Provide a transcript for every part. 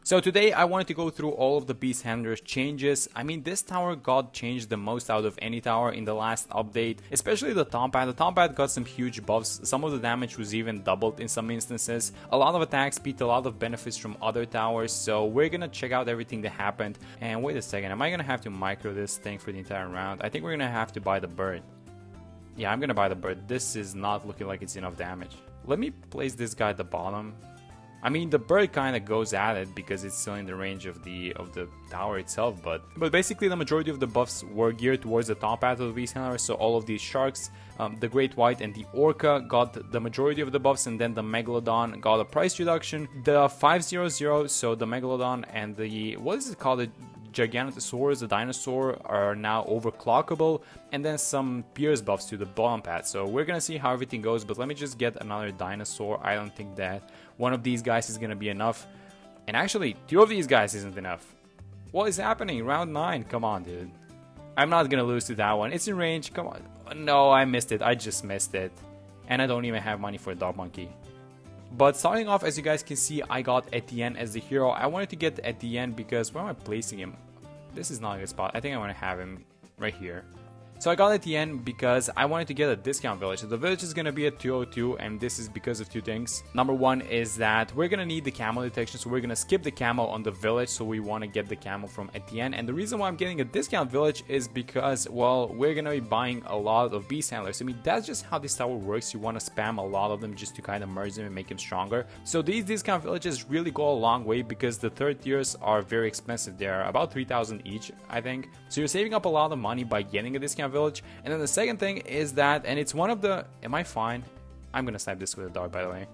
So today I wanted to go through all of the Beast Handler's changes. I mean, this tower got changed the most out of any tower in the last update, especially the Tombat. The Tombat got some huge buffs, some of the damage was even doubled in some instances, a lot of attack speed, a lot of benefits from other towers, so we're gonna check out everything that happened. And wait a second, am I gonna have to micro this thing for the entire round? I think we're gonna have to buy the bird. Yeah, I'm gonna buy the bird. This is not looking like it's enough damage. Let me place this guy at the bottom. I mean, the bird kind of goes at it because it's still in the range of the tower itself, but basically the majority of the buffs were geared towards the top path of the Beast Handler. So all of these sharks, the Great White and the Orca got the majority of the buffs, and then the Megalodon got a price reduction. The 500, so the Megalodon and the, what is it called? The Giganotosaurus, the dinosaur, are now overclockable, and then some Pierce buffs to the bottom pad. So we're gonna see how everything goes, but let me just get another dinosaur. I don't think that one of these guys is gonna be enough, and actually two of these guys isn't enough. What is happening? Round 9, come on, dude. I'm not gonna lose to that one. It's in range, come on. No, I missed it. I just missed it, and I don't even have money for a dog monkey. But starting off, as you guys can see, I got Etienne as the hero. I wanted to get Etienne because where am I placing him? This is not a good spot. I think I want to have him right here. So I got Etienne because I wanted to get a discount village. So the village is going to be at 202, and this is because of two things. Number one is that we're going to need the camo detection, so we're going to skip the camo on the village, so we want to get the camo from Etienne. And the reason why I'm getting a discount village is because, well, we're going to be buying a lot of Beast Handlers. I mean, that's just how this tower works. You want to spam a lot of them just to kind of merge them and make them stronger. So these discount villages really go a long way because the third tiers are very expensive. They're about 3,000 each, I think. So you're saving up a lot of money by getting a discount village. And then the second thing is that, and it's one of the, am I fine? I'm gonna snipe this with a dog, by the way.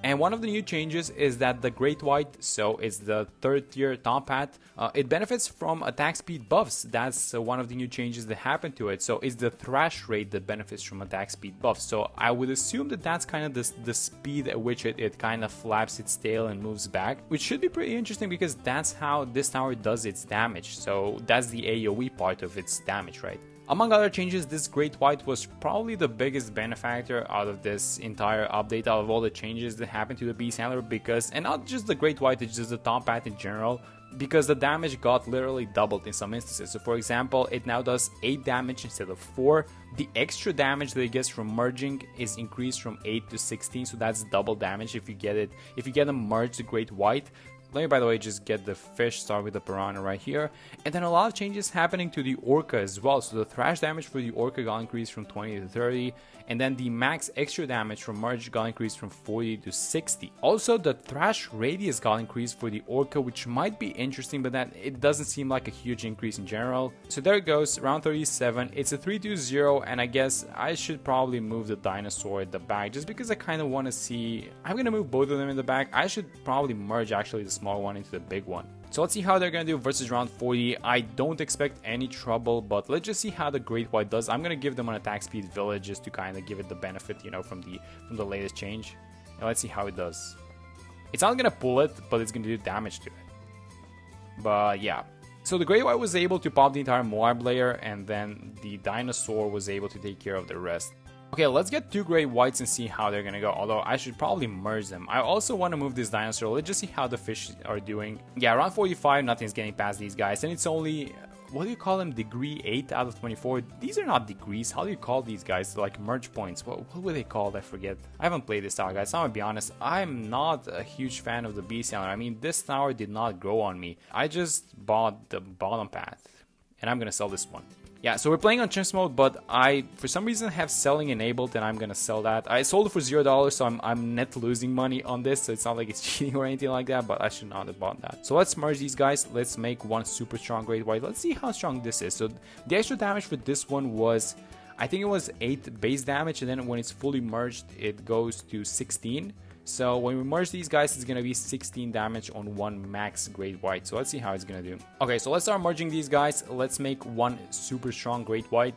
And one of the new changes is that the Great White, so it's the third tier top hat, it benefits from attack speed buffs. That's one of the new changes that happened to it. So it's the thrash rate that benefits from attack speed buffs. So I would assume that that's kind of the speed at which it kind of flaps its tail and moves back, which should be pretty interesting because that's how this tower does its damage. So that's the AoE part of its damage, right? Among other changes, this Great White was probably the biggest benefactor out of this entire update, out of all the changes that happened to the Beast Handler, because, and not just the Great White, it's just the top path in general, because the damage got literally doubled in some instances. So for example, it now does 8 damage instead of 4. The extra damage that it gets from merging is increased from 8 to 16, so that's double damage if you get it, if you get a merged Great White. Let me, by the way, just get the fish, start with the piranha right here. And then a lot of changes happening to the Orca as well. So the thrash damage for the Orca got increased from 20 to 30. And then the max extra damage from merge got increased from 40 to 60. Also, the thrash radius got increased for the Orca, which might be interesting, but that it doesn't seem like a huge increase in general. So there it goes, round 37. It's a 3-2-0, and I guess I should probably move the dinosaur at the back just because I kind of want to see. I'm going to move both of them in the back. I should probably merge actually the small one into the big one. So let's see how they're going to do versus round 40. I don't expect any trouble, but let's just see how the Great White does. I'm going to give them an attack speed village just to kind of give it the benefit, you know, from the latest change. And let's see how it does. It's not going to pull it, but it's going to do damage to it. But yeah. So the Great White was able to pop the entire Moab layer, and then the dinosaur was able to take care of the rest. Okay, let's get 2 Great Whites and see how they're gonna go, although I should probably merge them. I also want to move this dinosaur. Let's just see how the fish are doing. Yeah, around 45, nothing's getting past these guys, and it's only, what do you call them, degree 8 out of 24? These are not degrees. How do you call these guys? Like merge points. What were they called? I forget. I haven't played this tower, guys. I'm gonna be honest, I'm not a huge fan of the Beast Handler. I mean, this tower did not grow on me. I just bought the bottom path, and I'm gonna sell this one. Yeah, so we're playing on chimps mode, but I, for some reason, have selling enabled, and I'm gonna sell that. I sold it for $0, so I'm net losing money on this, so it's not like it's cheating or anything like that, but I should not have bought that. So let's merge these guys. Let's make one super strong Great White. Let's see how strong this is. So the extra damage for this one was, I think it was 8 base damage, and then when it's fully merged, it goes to 16. So when we merge these guys, it's going to be 16 damage on one max Great White. So let's see how it's going to do. Okay, so let's start merging these guys. Let's make one super strong Great White.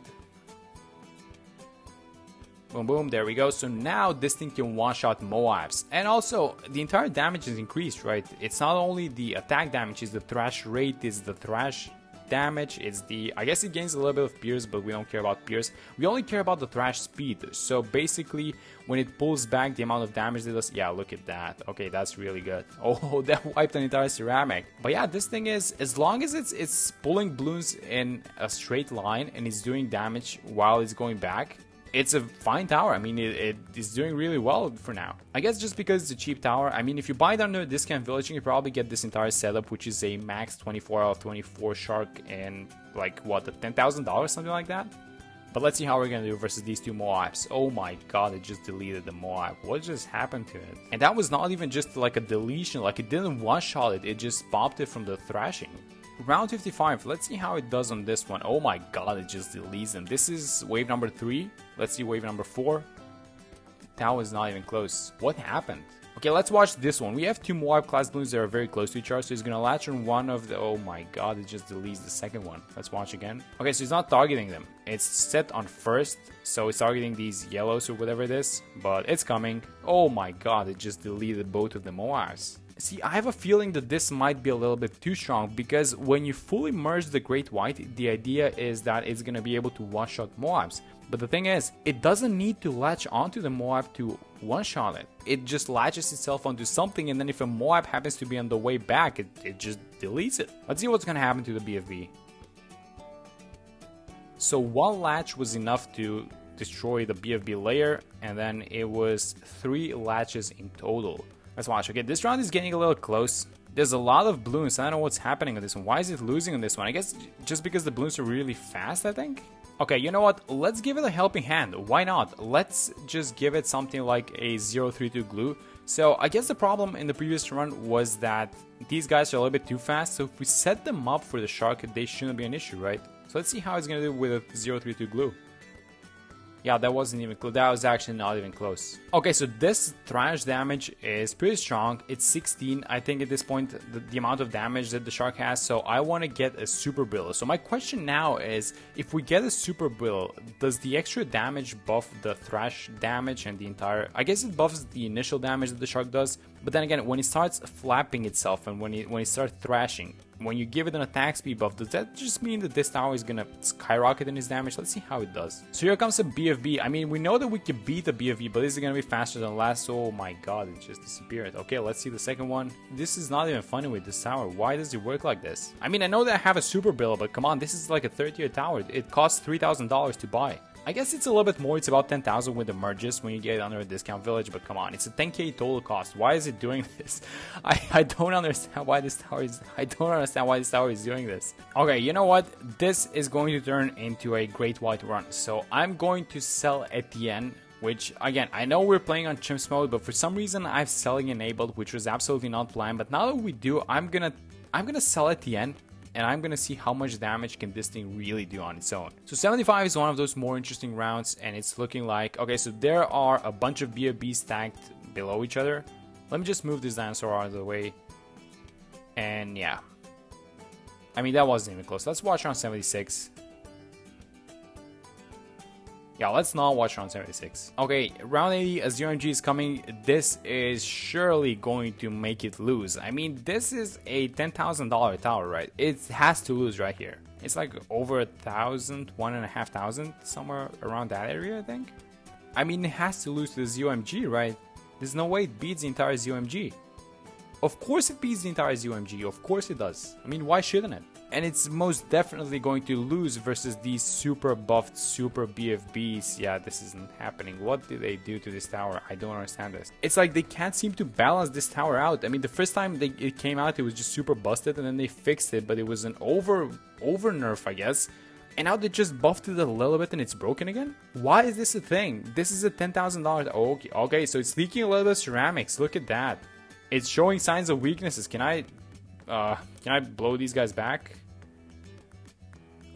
Boom, boom, there we go. So now this thing can one-shot Moabs. And also, the entire damage is increased, right? It's not only the attack damage, it's the thrash rate, it's the thrash damage. It's the, I guess it gains a little bit of pierce, but we don't care about pierce. We only care about the thrash speed. So basically, when it pulls back the amount of damage it does, yeah, look at that. Okay, that's really good. Oh, that wiped an entire ceramic. But yeah, this thing is, as long as it's pulling balloons in a straight line and it's doing damage while it's going back, it's a fine tower. I mean, it is doing really well for now. I guess just because it's a cheap tower. I mean, if you buy it under a discount village, you can probably get this entire setup, which is a max 24 out of 24 shark and like what, the $10,000, something like that. But let's see how we're gonna do versus these two Moabs. Oh my god, it just deleted the Moab. What just happened to it? And that was not even just like a deletion, like it didn't one-shot it, it just popped it from the thrashing. Round 55, let's see how it does on this one. Oh my god, it just deletes them. This is wave number 3. Let's see wave number 4. That was not even close. What happened? Okay, let's watch this one. We have two Moab class balloons that are very close to each other, so he's gonna latch on one of the... Oh my god, it just deletes the second one. Let's watch again. Okay, so he's not targeting them. It's set on first, so it's targeting these yellows or whatever it is, but it's coming. Oh my god, it just deleted both of the Moabs. See, I have a feeling that this might be a little bit too strong, because when you fully merge the Great White, the idea is that it's going to be able to one-shot Moabs. But the thing is, it doesn't need to latch onto the Moab to one-shot it. It just latches itself onto something, and then if a Moab happens to be on the way back, it just deletes it. Let's see what's going to happen to the BFB. So one latch was enough to destroy the BFB layer, and then it was 3 latches in total. Let's watch. Okay, this round is getting a little close. There's a lot of balloons. I don't know what's happening on this one. Why is it losing on this one? I guess just because the balloons are really fast, I think? Okay, you know what? Let's give it a helping hand. Why not? Let's just give it something like a 032 glue. So I guess the problem in the previous run was that these guys are a little bit too fast. So if we set them up for the shark, they shouldn't be an issue, right? So let's see how it's going to do with a 032 glue. Yeah, that wasn't even close. That was actually not even close. Okay, so this thrash damage is pretty strong. It's 16, I think, at this point, the amount of damage that the shark has. So I want to get a super bill. So my question now is, if we get a super bill, does the extra damage buff the thrash damage and the entire... I guess it buffs the initial damage that the shark does. But then again, when it starts flapping itself and when it starts thrashing, when you give it an attack speed buff, does that just mean that this tower is gonna skyrocket in its damage? Let's see how it does. So here comes a BFB. I mean, we know that we can beat the BFB, but this is gonna be faster than last. Oh my god, it just disappeared. Okay, let's see the second one. This is not even funny with this tower. Why does it work like this? I mean, I know that I have a super bill, but come on, this is like a 3rd-tier tower. It costs $3,000 to buy. I guess it's a little bit more, it's about 10,000 with the merges when you get it under a discount village, but come on, it's a 10k total cost. Why is it doing this? I don't understand why this tower is doing this. Okay, you know what? This is going to turn into a Great White run. So I'm going to sell Etienne, which again, I know we're playing on chimps mode, but for some reason I have selling enabled, which was absolutely not planned. But now that we do, I'm gonna sell Etienne. And I'm gonna see how much damage can this thing really do on its own. So 75 is one of those more interesting rounds, and it's looking like... Okay, so there are a bunch of BFBs stacked below each other. Let me just move this dinosaur out of the way. And yeah. I mean, that wasn't even close. Let's watch round 76. Yeah, let's not watch round 76. Okay, round 80, a 0MG is coming. This is surely going to make it lose. I mean, this is a $10,000 tower, right? It has to lose right here. It's like over 1,000, 1,500, somewhere around that area, I think. I mean, it has to lose to the ZOMG, right? There's no way it beats the entire ZOMG. Of course it beats the entire ZOMG, of course it does. I mean, why shouldn't it? And it's most definitely going to lose versus these super buffed super BFBs. Yeah, this isn't happening. What did they do to this tower? I don't understand this. It's like they can't seem to balance this tower out. I mean, the first time it came out, it was just super busted, and then they fixed it, but it was an over nerf, I guess. And now they just buffed it a little bit and it's broken again? Why is this a thing? This is a $10,000. Okay, so it's leaking a little bit of ceramics. Look at that. It's showing signs of weaknesses. Can I blow these guys back?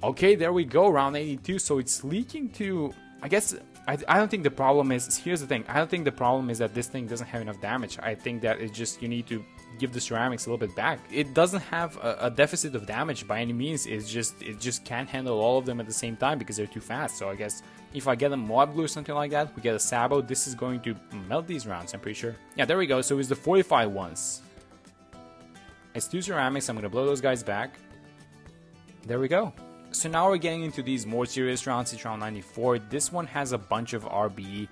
Okay, there we go, round 82. So it's leaking to... I guess... I don't think the problem is... Here's the thing. I don't think the problem is that this thing doesn't have enough damage. I think that it's just... You need to give the ceramics a little bit back. It doesn't have a deficit of damage by any means. It just can't handle all of them at the same time because they're too fast. So I guess if I get a Moab Glue or something like that, we get a Sabo, this is going to melt these rounds, I'm pretty sure. Yeah, there we go. So it's the 45 ones. It's 2 ceramics. I'm going to blow those guys back. There we go. So now we're getting into these more serious rounds. It's round 94. This one has a bunch of RBE,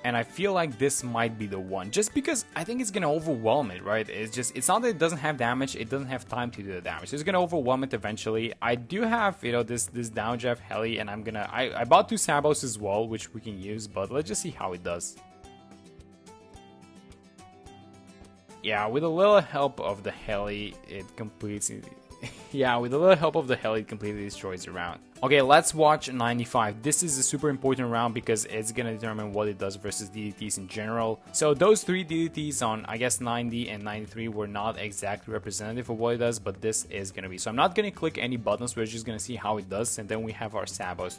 and I feel like this might be the one, just because I think it's gonna overwhelm it, right? It's not that it doesn't have damage, it doesn't have time to do the damage. It's gonna overwhelm it eventually. I do have, this down Jeff heli, and I bought 2 Sabos as well, which we can use, but let's just see how it does. Yeah, with a little help of the heli, it completes it. Yeah, with a little help of the heli, it completely destroys the round. Okay, let's watch 95. This is a super important round because it's gonna determine what it does versus DDTs in general. So those 3 DDTs on, I guess, 90 and 93 were not exactly representative of what it does, but this is gonna be. So I'm not gonna click any buttons, we're just gonna see how it does, and then we have our Sabos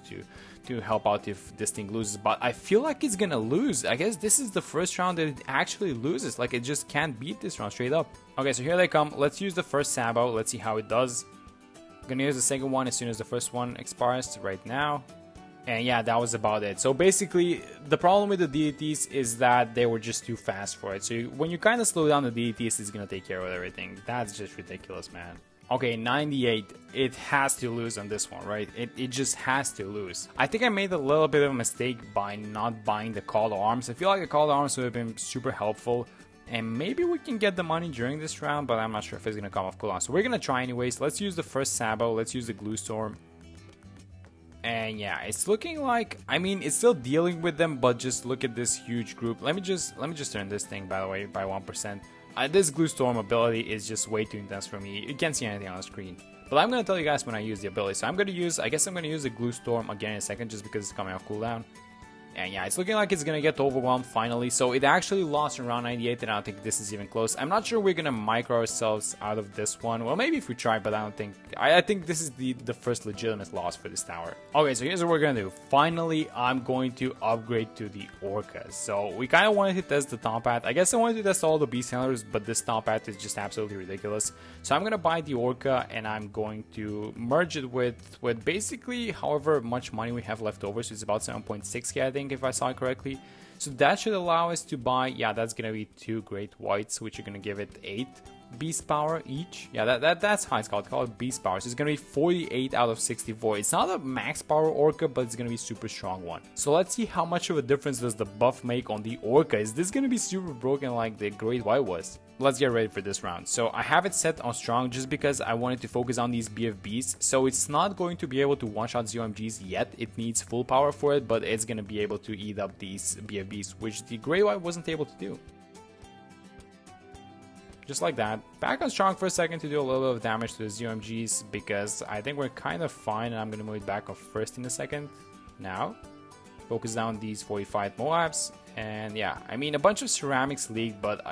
to help out if this thing loses. But I feel like it's gonna lose. I guess this is the first round that it actually loses. Like, it just can't beat this round straight up. Okay, so here they come. Let's use the first Sabo. Let's see how it does. I'm gonna use the second one as soon as the first one expires right now. And yeah, that was about it. So basically, the problem with the DDTs is that they were just too fast for it. So when you kind of slow down the DDTs, it's gonna take care of everything. That's just ridiculous, man. Okay, 98. It has to lose on this one, right? It just has to lose. I think I made a little bit of a mistake by not buying the Call to Arms. I feel like the Call to Arms would have been super helpful. And maybe we can get the money during this round, but I'm not sure if it's going to come off cooldown. So we're going to try anyways. Let's use the first Sabo. Let's use the Glue Storm. And yeah, it's looking like, I mean, it's still dealing with them, but just look at this huge group. Let me just turn this thing, by the way, by 1%. This Glue Storm ability is just way too intense for me. You can't see anything on the screen. But I'm going to tell you guys when I use the ability. So I guess I'm going to use the Glue Storm again in a second, just because it's coming off cooldown. And yeah, it's looking like it's going to get overwhelmed finally. So it actually lost in round 98, and I don't think this is even close. I'm not sure we're going to micro ourselves out of this one. Well, maybe if we try, but I don't think... I think this is the first legitimate loss for this tower. Okay, so here's what we're going to do. Finally, I'm going to upgrade to the Orca. So we kind of wanted to test the Top Hat. I guess I wanted to test all the Beast Handlers, but this Top Hat is just absolutely ridiculous. So I'm going to buy the Orca, and I'm going to merge it with basically however much money we have left over. So it's about 7.6k, I think, if I saw it correctly. So that should allow us to buy, yeah, that's gonna be 2 Great Whites, which are gonna give it 8 Beast Power each. Yeah, that's how it's called Beast Power. So it's gonna be 48 out of 64. It's not a max power Orca, but it's gonna be a super strong one. So let's see how much of a difference does the buff make on the Orca. Is this gonna be super broken like the Great White was? Let's get ready for this round. So I have it set on strong just because I wanted to focus on these BFBs. So it's not going to be able to one-shot ZOMGs yet. It needs full power for it, but it's going to be able to eat up these BFBs, which the Grey White wasn't able to do. Just like that. Back on strong for a second to do a little bit of damage to the ZOMGs because I think we're kind of fine, and I'm going to move it back on first in a second. Now, focus down these 45 Moabs, and yeah, I mean, a bunch of ceramics leaked, but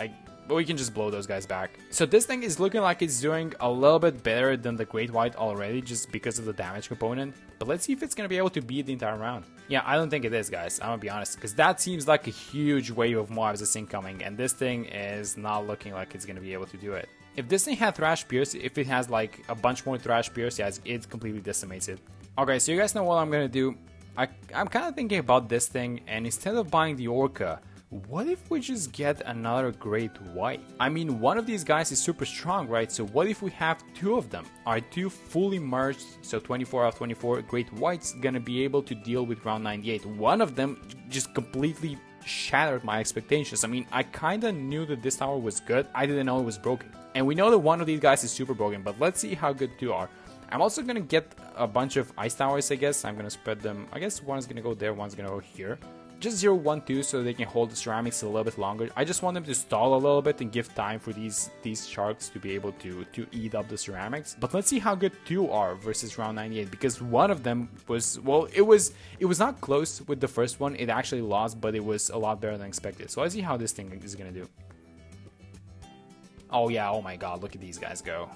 we can just blow those guys back. So this thing is looking like it's doing a little bit better than the Great White already, just because of the damage component. But let's see if it's going to be able to beat the entire round. Yeah, I don't think it is, guys. I'm going to be honest, because that seems like a huge wave of Moabs that's incoming, and this thing is not looking like it's going to be able to do it. If this thing had Thrash Pierce, if it has like a bunch more Thrash Pierce, yeah, it completely decimates it. Okay, so you guys know what I'm going to do. I'm kind of thinking about this thing, and instead of buying the Orca, what if we just get another Great White? I mean, one of these guys is super strong, right? So what if we have 2 of them? Are 2 fully merged, so 24 out of 24 Great Whites gonna be able to deal with round 98? One of them just completely shattered my expectations. I mean, I kinda knew that this tower was good, I didn't know it was broken. And we know that one of these guys is super broken, but let's see how good 2 are. I'm also gonna get a bunch of Ice Towers, I guess. I'm gonna spread them. I guess one's gonna go there, one's gonna go here. Just 0, 1, 2 so they can hold the ceramics a little bit longer. I just want them to stall a little bit and give time for these sharks to be able to eat up the ceramics. But let's see how good 2 are versus round 98, because one of them was, well, it was not close with the first one. It actually lost, but it was a lot better than expected. So let's see how this thing is gonna do. Oh yeah, oh my god, look at these guys go.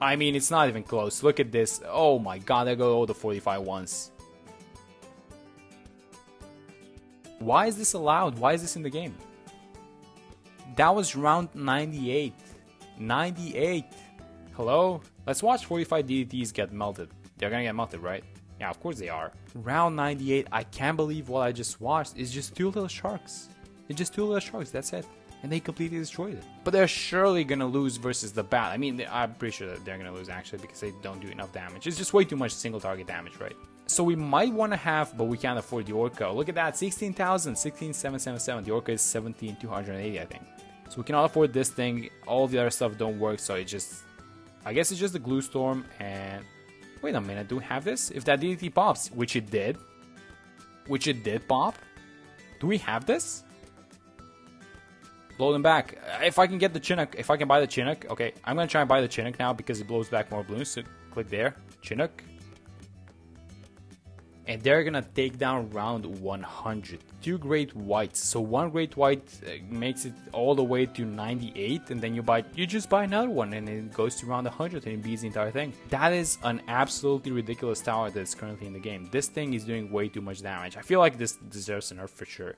I mean, it's not even close. Look at this. Oh my god, they go all the 45 ones. Why is this allowed? Why is this in the game? That was round 98. 98. Hello? Let's watch 45 DDTs get melted. They're gonna get melted, right? Yeah, of course they are. Round 98. I can't believe what I just watched. It's just 2 little sharks. It's just 2 little sharks. That's it. and they completely destroyed it. But they're surely gonna lose versus the bat. I mean, I'm pretty sure that they're gonna lose actually because they don't do enough damage. It's just way too much single target damage, right? So we might want to have, but we can't afford the Orca. Look at that, 16,000, 16,777. The Orca is 17,280, I think. So we cannot afford this thing. All the other stuff don't work, so it just, I guess it's just the Glue Storm. And wait a minute, do we have this? If that DDT pops, which it did pop, do we have this? Blow them back. If I can get the Chinook, if I can buy the Chinook, okay, I'm gonna try and buy the Chinook now because it blows back more balloons. So click there, Chinook. And they're gonna take down round 100. 2 great whites. So 1 great white makes it all the way to 98, and then you just buy another one, and it goes to round 100 and it beats the entire thing. That is an absolutely ridiculous tower that's currently in the game. This thing is doing way too much damage. I feel like this deserves a nerf for sure.